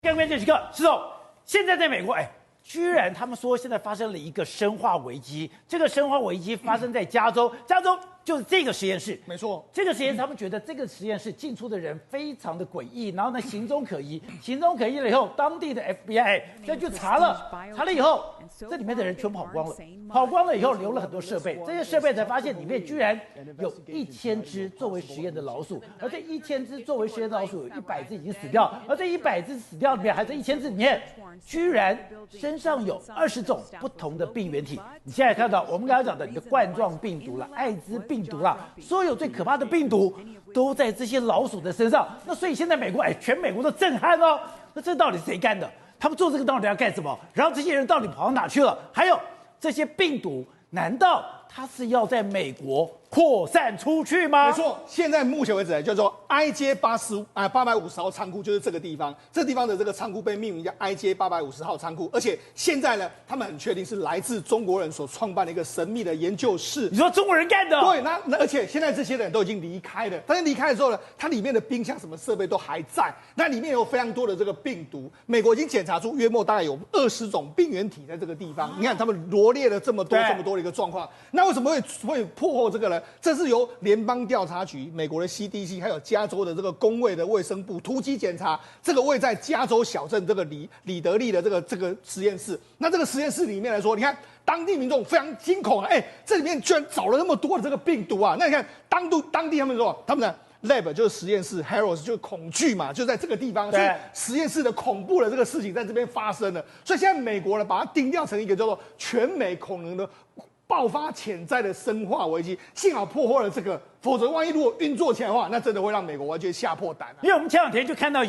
关键时刻，石总，现在在美国，居然他们说现在发生了一个生化危机。这个生化危机发生在加州，加州就是这个实验室，没错。这个实验室他们觉得这个实验室进出的人非常的诡异，然后呢行踪可疑，行踪可疑了以后，当地的 FBI 就去查了，查了以后，这里面的人全跑光了，跑光了以后留了很多设备，这些设备才发现里面居然有1000只作为实验的老鼠，而这1000只作为实验的老鼠有100只已经死掉，而这100只死掉里面还是1000只里面，居然身上有20种不同的病原体。你现在看到我们刚才讲的你的冠状病毒啦、艾滋病毒啦，所有最可怕的病毒都在这些老鼠的身上。那所以现在美国，全美国都震撼哦。那这到底是谁干的？他们做这个到底要干什么？然后这些人到底跑到哪去了？还有这些病毒，难道它是要在美国扩散出去吗？没错，现在目前为止叫做 IJ850号仓库，就是这个地方。这地方的这个仓库被命名叫 IJ850号仓库，而且现在呢，他们很确定是来自中国人所创办的一个神秘的研究室。你说中国人干的？对，那而且现在这些人都已经离开了，但是离开的时候呢，它里面的冰箱什么设备都还在，那里面有非常多的这个病毒。美国已经检查出约莫大概有20种病原体在这个地方。你看他们罗列了这么多的一个状况，那为什么会破获这个呢？这是由联邦调查局、美国的 CDC 还有加州的这个公卫的卫生部突击检查这个位在加州小镇这个里德利的这个实验室。那这个实验室里面来说，你看当地民众非常惊恐啊，这里面居然找了那么多的这个病毒啊！那你看当地他们说他们的 lab 就是实验室 ，Harrods 就是恐惧嘛，就在这个地方，所以实验室的恐怖的这个事情在这边发生了。所以现在美国呢，把它定调成一个叫做全美可能的爆发潜在的生化危机，幸好破获了这个，否则万一如果运作起来的话，那真的会让美国完全吓破胆。因为我们前两天就看到。